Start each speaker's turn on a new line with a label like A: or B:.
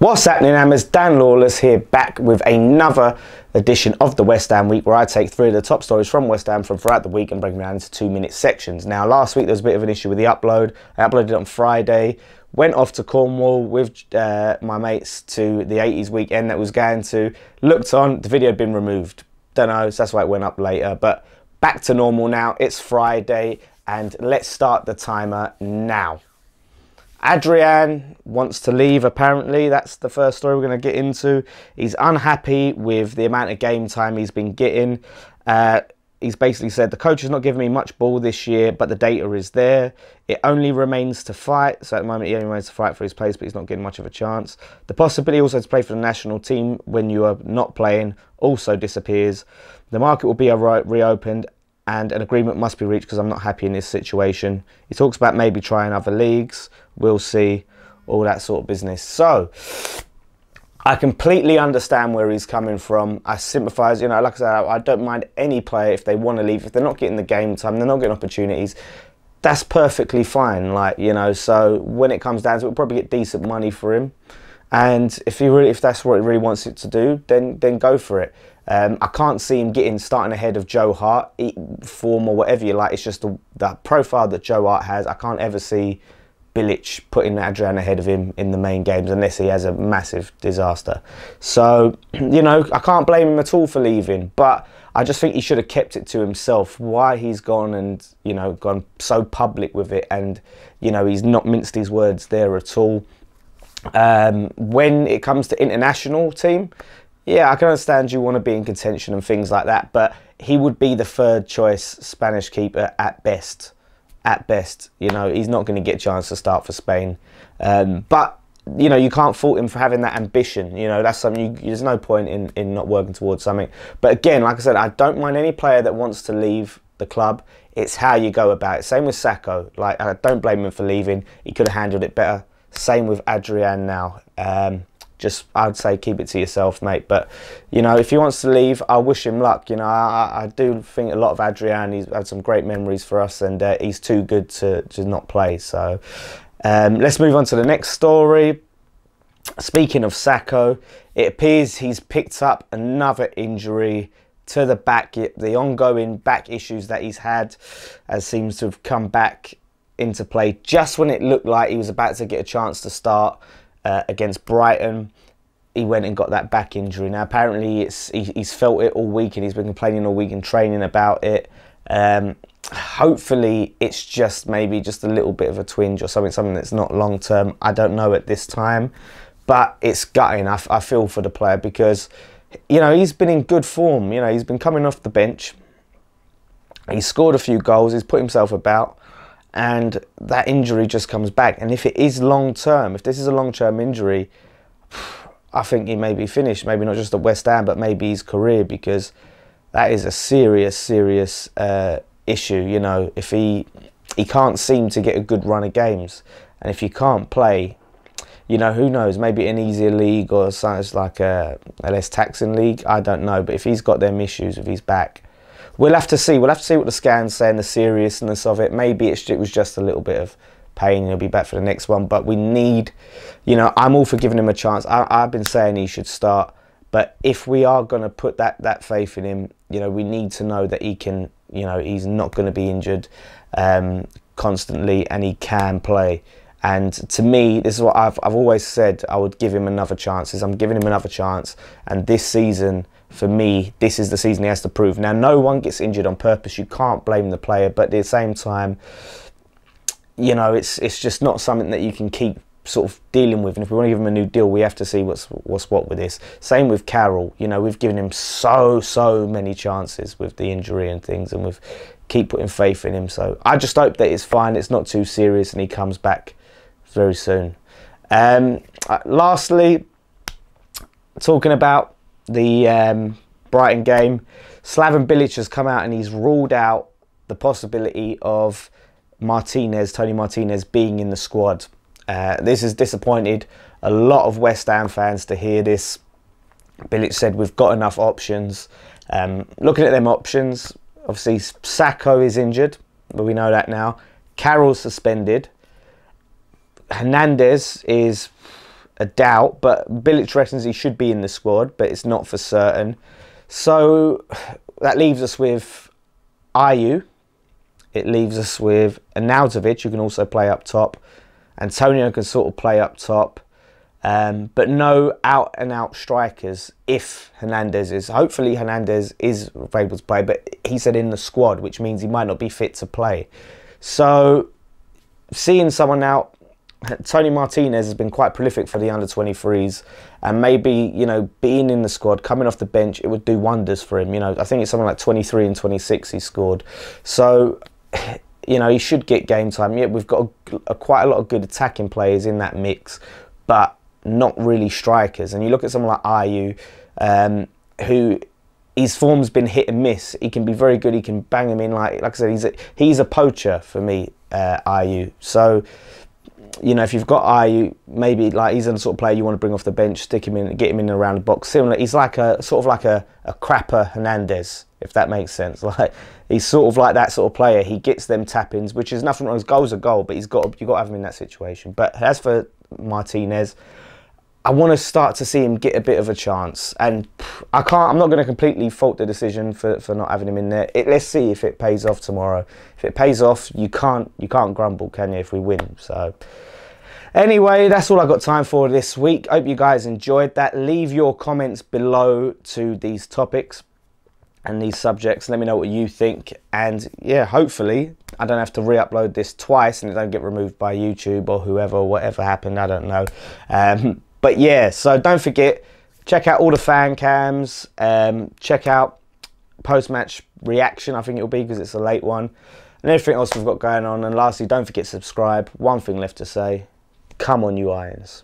A: What's happening, Hammers? Dan Lawless here, back with another edition of the West Ham Week, where I take three of the top stories from West Ham from throughout the week and break them down into 2-minute sections. Now, last week there was a bit of an issue with the upload. I uploaded it on Friday, went off to Cornwall with my mates to the 80s weekend that was going to. Looked on, the video had been removed. Don't know, so that's why it went up later. But back to normal now. It's Friday, and let's start the timer now. Adrian wants to leave, apparently. That's the first story we're going to get into. He's unhappy with the amount of game time he's been getting. He's basically said, the coach has not given me much ball this year, but the data is there. It only remains to fight. So at the moment, he only remains to fight for his place, but he's not getting much of a chance. The possibility also to play for the national team when you are not playing also disappears. The market will be reopened, and an agreement must be reached because I'm not happy in this situation. He talks about maybe trying other leagues. We'll see, all that sort of business. So, I completely understand where he's coming from. I sympathise, you know, like I said, I don't mind any player if they want to leave. If they're not getting the game time, they're not getting opportunities, that's perfectly fine. Like, you know, so when it comes down to it, we'll probably get decent money for him. And if that's what he really wants it to do, then go for it. I can't see him starting ahead of Joe Hart, form or whatever you like. It's just the profile that Joe Hart has. I can't ever see Bilic putting Adrian ahead of him in the main games unless he has a massive disaster. So, you know, I can't blame him at all for leaving, but I just think he should have kept it to himself. Why he's gone and, you know, gone so public with it, and, you know, he's not minced his words there at all. When it comes to international team, yeah, I can understand you want to be in contention and things like that, but he would be the third choice Spanish keeper at best. At best, you know, he's not going to get a chance to start for Spain. But, you know, you can't fault him for having that ambition. You know, that's something, there's no point in not working towards something. But again, like I said, I don't mind any player that wants to leave the club. It's how you go about it. Same with Sakho. Like, I don't blame him for leaving. He could have handled it better. Same with Adrian now. Just, I'd say keep it to yourself, mate. But, you know, if he wants to leave, I wish him luck. You know, I do think a lot of Adrian. He's had some great memories for us, and he's too good to not play. So, let's move on to the next story. Speaking of Sakho, it appears he's picked up another injury to the back. The ongoing back issues that he's had seems to have come back into play just when it looked like he was about to get a chance to start against Brighton. He went and got that back injury. Now apparently he's felt it all week, and he's been complaining all week in training about it. Hopefully it's just maybe just a little bit of a twinge or something that's not long term. I don't know at this time, but it's gutting. I feel for the player because, you know, he's been in good form. You know, he's been coming off the bench. He's scored a few goals. He's put himself about. And that injury just comes back. And if it is long-term, if this is a long-term injury, I think he may be finished. Maybe not just at West Ham, but maybe his career, because that is a serious issue. You know, if he can't seem to get a good run of games. And if you can't play, you know, who knows, maybe an easier league or something like a less taxing league. I don't know. But if he's got them issues with his back, we'll have to see. We'll have to see what the scans say and the seriousness of it. Maybe it was just a little bit of pain. He'll be back for the next one. But we need, you know, I'm all for giving him a chance. I've been saying he should start. But if we are going to put that faith in him, you know, we need to know that he can, you know, he's not going to be injured constantly, and he can play. And to me, this is what I've always said. I would give him another chance. I'm giving him another chance. And this season, for me, this is the season he has to prove. Now, no one gets injured on purpose. You can't blame the player. But at the same time, you know, it's just not something that you can keep sort of dealing with. And if we want to give him a new deal, we have to see what's what with this. Same with Carroll. You know, we've given him so many chances with the injury and things, and we've keep putting faith in him. So I just hope that it's fine. It's not too serious, and he comes back very soon. Lastly, talking about the Brighton game, Slaven Bilic has come out and he's ruled out the possibility of Tony Martinez being in the squad. This has disappointed a lot of West Ham fans to hear this. Bilic said we've got enough options. Looking at them options, obviously Sakho is injured, but we know that now. Carroll's suspended. Hernandez is a doubt, but Bilic reckons he should be in the squad, but it's not for certain. So that leaves us with Ayew. It leaves us with Arnautovic, who can also play up top. Antonio can sort of play up top. But no out-and-out strikers if Hernandez is. Hopefully Hernandez is available to play, but he said in the squad, which means he might not be fit to play. So seeing someone out, Tony Martinez has been quite prolific for the under-23s, and maybe, you know, being in the squad, coming off the bench, it would do wonders for him. You know, I think it's something like 23 and 26 he scored. So, you know, he should get game time. Yeah, we've got quite a lot of good attacking players in that mix, but not really strikers. And you look at someone like Ayew, who his form's been hit and miss. He can be very good. He can bang him in. Like I said, he's a poacher for me, Ayew. So, you know, if you've got Ayew, maybe like he's the sort of player you want to bring off the bench, stick him in, get him in and around the box. Similar, he's like a sort of like a crapper Hernandez, if that makes sense. Like he's sort of like that sort of player. He gets them tap-ins, which is nothing wrong. His goal's a goal, but you've got to have him in that situation. But as for Martinez, I want to start to see him get a bit of a chance, and I'm not going to completely fault the decision for not having him in there. Let's see if it pays off tomorrow. If it pays off, you can't grumble, can you, if we win? So anyway, that's all I've got time for this week. Hope you guys enjoyed that. Leave your comments below to these topics and these subjects. Let me know what you think, and yeah, hopefully I don't have to re-upload this twice and it don't get removed by YouTube or whoever, whatever happened, I don't know. But yeah, so don't forget, check out all the fan cams, check out post-match reaction, I think it'll be, because it's a late one, and everything else we've got going on. And lastly, don't forget to subscribe. One thing left to say, come on you Irons.